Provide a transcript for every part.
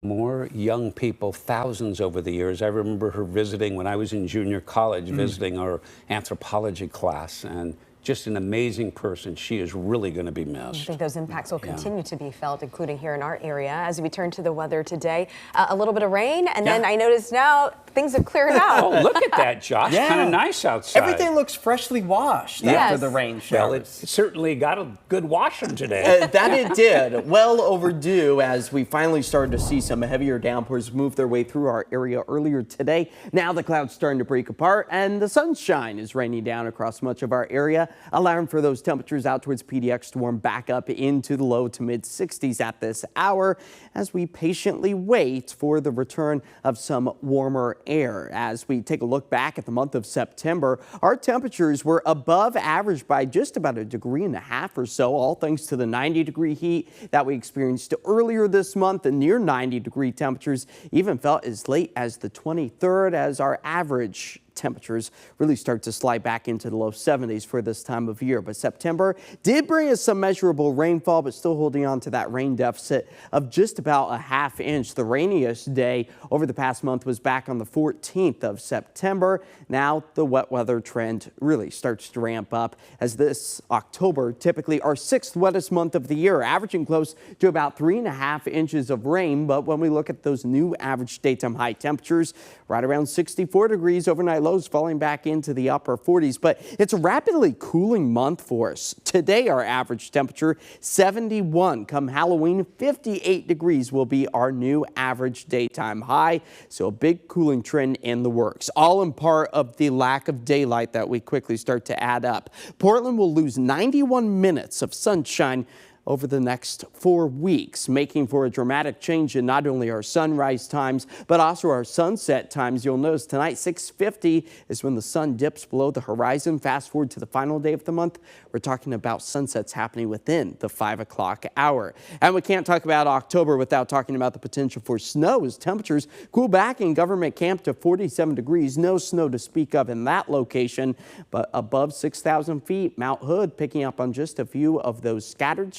More young people, thousands over the years. I remember her visiting when I was in junior college, visiting our anthropology class, and just an amazing person. She is really going to be missed. I think those impacts will continue to be felt, including here in our area. As we turn to the weather today, a little bit of rain, and then I noticed now things have cleared out. Oh, look at that, Josh. Kind of nice outside. Everything looks freshly washed after the rain showers. Well, it certainly got a good washing today. That it did. Well overdue, as we finally started to see some heavier downpours move their way through our area earlier today. Now the clouds starting to break apart and the sunshine is raining down across much of our area, allowing for those temperatures out towards PDX to warm back up into the low to mid 60s at this hour as we patiently wait for the return of some warmer air. As we take a look back at the month of September, our temperatures were above average by just about 1.5 degrees or so, all thanks to the 90-degree heat that we experienced earlier this month. The near 90-degree temperatures even felt as late as the 23rd, as our average temperatures really start to slide back into the low 70s for this time of year. But September did bring us some measurable rainfall, but still holding on to that rain deficit of just about a ½ inch. The rainiest day over the past month was back on the 14th of September. Now the wet weather trend really starts to ramp up, as this October, typically our 6th wettest month of the year, averaging close to about 3.5 inches of rain. But when we look at those new average daytime high temperatures, right around 64 degrees, overnight lows falling back into the upper 40s. But it's a rapidly cooling month for us. Today, our average temperature 71. Come Halloween, 58 degrees will be our new average daytime high. So a big cooling trend in the works, all in part of the lack of daylight that we quickly start to add up. Portland will lose 91 minutes of sunshine over the next 4 weeks, making for a dramatic change in not only our sunrise times, but also our sunset times. You'll notice tonight, 6:50 is when the sun dips below the horizon. Fast forward to the final day of the month, we're talking about sunsets happening within the 5 o'clock hour. And we can't talk about October without talking about the potential for snow, as temperatures cool back in Government Camp to 47 degrees. No snow to speak of in that location, but above 6,000 feet, Mount Hood picking up on just a few of those scattered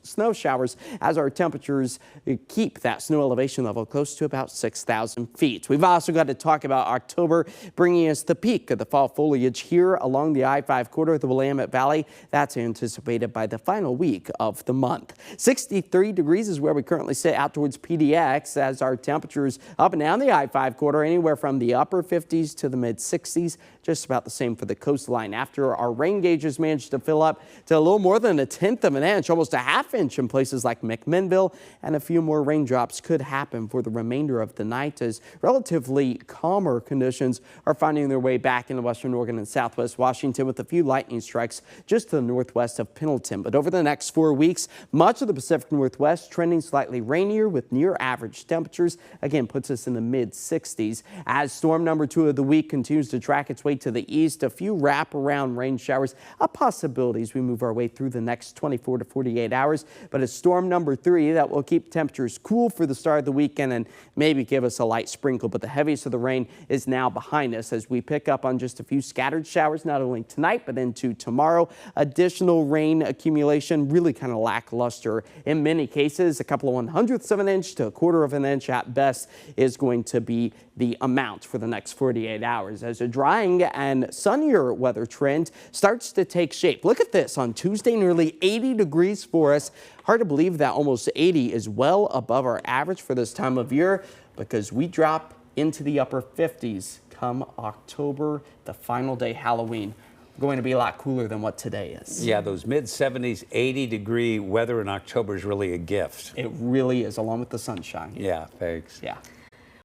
snow showers as our temperatures keep that snow elevation level close to about 6,000 feet. We've also got to talk about October bringing us the peak of the fall foliage here along the I-5 corridor of the Willamette Valley. That's anticipated by the final week of the month. 63 degrees is where we currently sit out towards PDX, as our temperatures up and down the I-5 corridor anywhere from the upper 50s to the mid 60s. Just about the same for the coastline after our rain gauges managed to fill up to a little more than 1/10 of an inch, almost a ½ inch in places like McMinnville, and a few more raindrops could happen for the remainder of the night, as relatively calmer conditions are finding their way back into western Oregon and southwest Washington, with a few lightning strikes just to the northwest of Pendleton. But over the next 4 weeks, much of the Pacific Northwest trending slightly rainier with near average temperatures. Again, puts us in the mid 60s. As storm number 2 of the week continues to track its way to the east, a few wraparound rain showers a possibility as we move our way through the next 24 to 48 hours. But it's storm number 3 that will keep temperatures cool for the start of the weekend and maybe give us a light sprinkle. But the heaviest of the rain is now behind us, as we pick up on just a few scattered showers, not only tonight but into tomorrow. Additional rain accumulation really kind of lackluster in many cases. A couple of 1/100ths of an inch to 1/4 of an inch at best is going to be the amount for the next 48 hours, as a drying and sunnier weather trend starts to take shape. Look at this on Tuesday, nearly 80 degrees for us. Hard to believe that almost 80 is well above our average for this time of year, because we drop into the upper 50s come October, the final day Halloween. Going to be a lot cooler than what today is. Yeah, those mid 70s, 80-degree weather in October is really a gift. It really is, along with the sunshine. Yeah, thanks. Yeah.